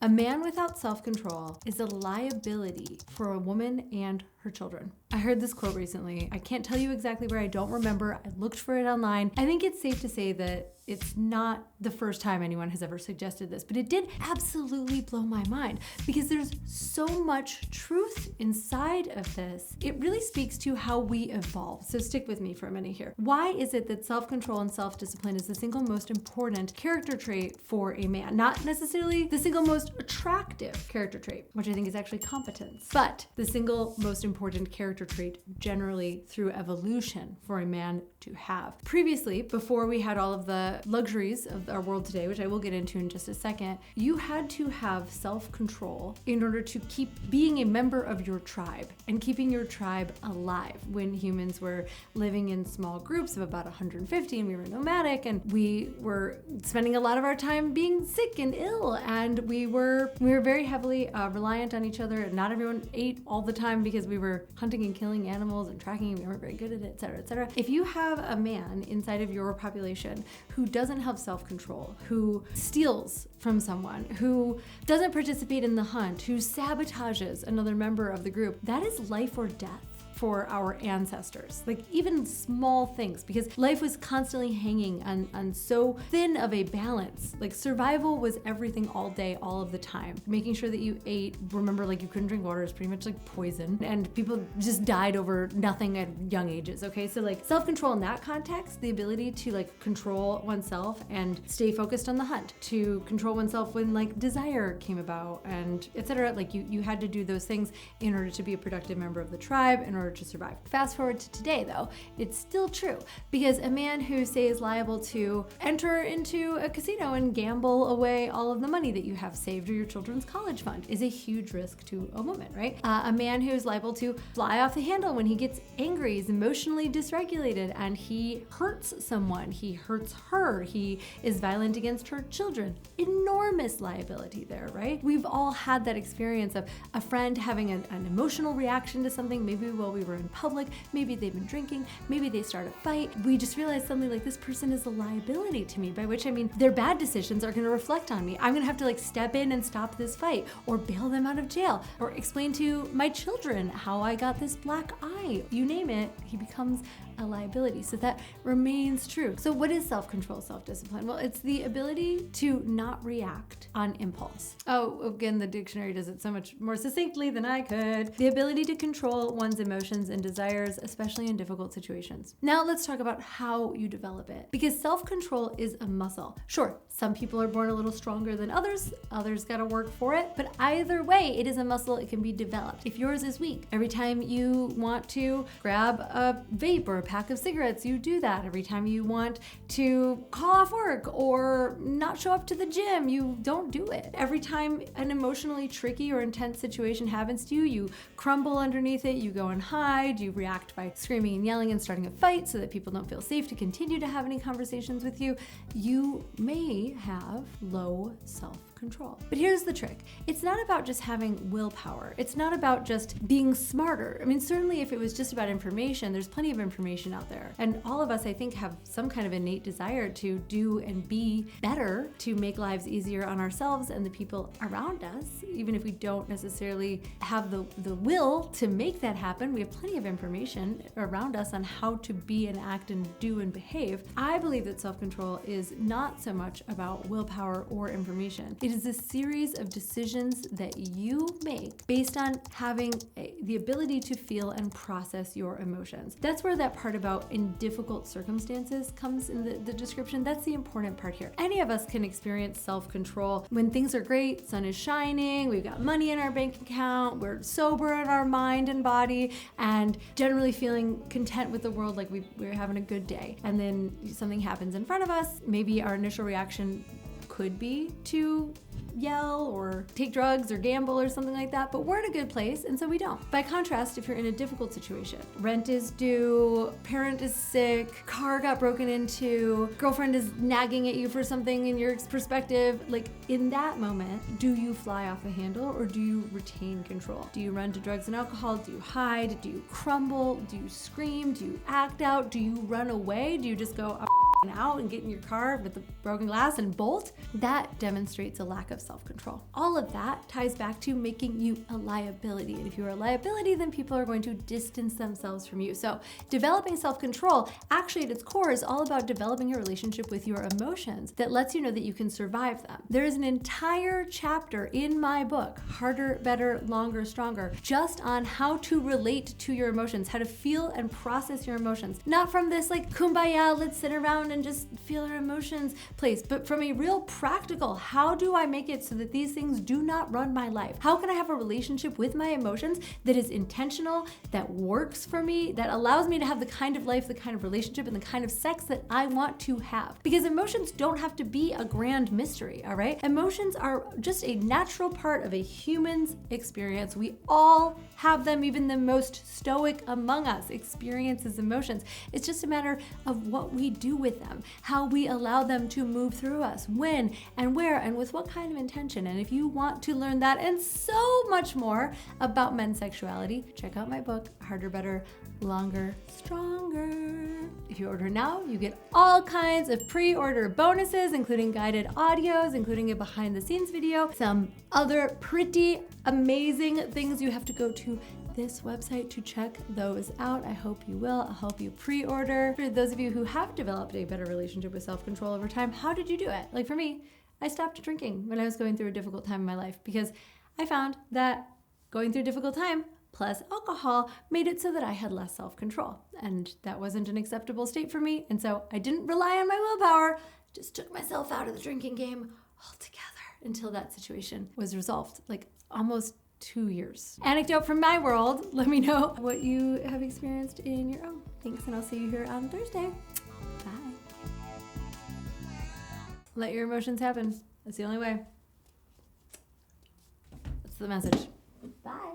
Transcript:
A man without self-control is a liability for a woman and her children. I heard this quote recently. I can't tell you exactly where, I don't remember. I looked for it online. I think it's safe to say that it's not the first time anyone has ever suggested this, but it did absolutely blow my mind because there's so much truth inside of this. It really speaks to how we evolve. So stick with me for a minute here. Why is it that self-control and self-discipline is the single most important character trait for a man? Not necessarily the single most attractive character trait, which I think is actually competence, but the single most important character trait generally through evolution for a man to have. Previously, before we had all of the luxuries of our world today, which I will get into in just a second, you had to have self-control in order to keep being a member of your tribe and keeping your tribe alive. When humans were living in small groups of about 150 and we were nomadic and we were spending a lot of our time being sick and ill, and we were very heavily reliant on each other, and not everyone ate all the time because we were hunting and killing animals and tracking, and we weren't very good at it, et cetera, et cetera. If you have a man inside of your population who doesn't have self-control, who steals from someone, who doesn't participate in the hunt, who sabotages another member of the group, that is life or death for our ancestors. Like even small things, because life was constantly hanging on so thin of a balance. Like survival was everything all day, all of the time. Making sure that you ate, remember, like you couldn't drink water is pretty much like poison, and people just died over nothing at young ages, okay? So like self-control in that context, the ability to like control oneself and stay focused on the hunt, to control oneself when like desire came about, and etc. Like you had to do those things in order to be a productive member of the tribe, in order to survive. Fast forward to today though, it's still true, because a man who, say, is liable to enter into a casino and gamble away all of the money that you have saved or your children's college fund is a huge risk to a woman, right? A man who is liable to fly off the handle when he gets angry, is emotionally dysregulated, and he hurts someone, he hurts her, he is violent against her children. Enormous liability there, right? We've all had that experience of a friend having an emotional reaction to something, maybe while we were in public, maybe they've been drinking, maybe they start a fight. We just realize suddenly like this person is a liability to me, by which I mean their bad decisions are gonna reflect on me. I'm gonna have to like step in and stop this fight, or bail them out of jail, or explain to my children how I got this black eye. You name it, he becomes a liability. So that remains true. So what is self-control, self-discipline? Well, it's the ability to not react on impulse. Oh, again, the dictionary does it so much more succinctly than I could. The ability to control one's emotions and desires, especially in difficult situations. Now let's talk about how you develop it, because self-control is a muscle. Sure, some people are born a little stronger than others gotta work for it, but either way, it is a muscle, it can be developed. If yours is weak, every time you want to grab a vape or a pack of cigarettes, you do that. Every time you want to call off work or not show up to the gym, you don't do it. Every time an emotionally tricky or intense situation happens to you, you crumble underneath it, you go and hide, you react by screaming and yelling and starting a fight so that people don't feel safe to continue to have any conversations with you. You may have low self-control. But here's the trick. It's not about just having willpower. It's not about just being smarter. I mean, certainly if it was just about information, there's plenty of information out there. And all of us, I think, have some kind of innate desire to do and be better, to make lives easier on ourselves and the people around us. Even if we don't necessarily have the will to make that happen, we have plenty of information around us on how to be and act and do and behave. I believe that self-control is not so much about willpower or information. It is a series of decisions that you make based on having the ability to feel and process your emotions. That's where that part about in difficult circumstances comes in the description. That's the important part here. Any of us can experience self-control when things are great, sun is shining, we've got money in our bank account, we're sober in our mind and body, and generally feeling content with the world, like we're having a good day. And then something happens in front of us. Maybe our initial reaction could be to yell or take drugs or gamble or something like that, but we're in a good place, and so we don't. By contrast, if you're in a difficult situation, rent is due, parent is sick, car got broken into, girlfriend is nagging at you for something in your perspective, like in that moment, do you fly off the handle or do you retain control? Do you run to drugs and alcohol? Do you hide? Do you crumble? Do you scream? Do you act out? Do you run away? Do you just go, out and get in your car with the broken glass and bolt, that demonstrates a lack of self-control. All of that ties back to making you a liability. And if you're a liability, then people are going to distance themselves from you. So developing self-control actually at its core is all about developing a relationship with your emotions that lets you know that you can survive them. There is an entire chapter in my book, Harder, Better, Longer, Stronger, just on how to relate to your emotions, how to feel and process your emotions. Not from this like kumbaya, let's sit around and just feel our emotions place, but from a real practical, how do I make it so that these things do not run my life? How can I have a relationship with my emotions that is intentional, that works for me, that allows me to have the kind of life, the kind of relationship, and the kind of sex that I want to have? Because emotions don't have to be a grand mystery, all right? Emotions are just a natural part of a human's experience. We all have them. Even the most stoic among us experiences emotions. It's just a matter of what we do with them, how we allow them to move through us, when and where and with what kind of intention. And if you want to learn that and so much more about men's sexuality, check out my book, Harder, Better, Longer, Stronger. If you order now, you get all kinds of pre-order bonuses, including guided audios, including a behind the scenes video, some other pretty amazing things. You have to go to this website to check those out. I hope you will. I hope you pre-order. For those of you who have developed a better relationship with self-control over time, how did you do it? Like for me, I stopped drinking when I was going through a difficult time in my life because I found that going through a difficult time plus alcohol made it so that I had less self-control. And that wasn't an acceptable state for me. And so I didn't rely on my willpower, just took myself out of the drinking game altogether until that situation was resolved, like almost 2 years. Anecdote from my world. Let me know what you have experienced in your own. Thanks, and I'll see you here on Thursday. Bye. Let your emotions happen. That's the only way. That's the message. Bye.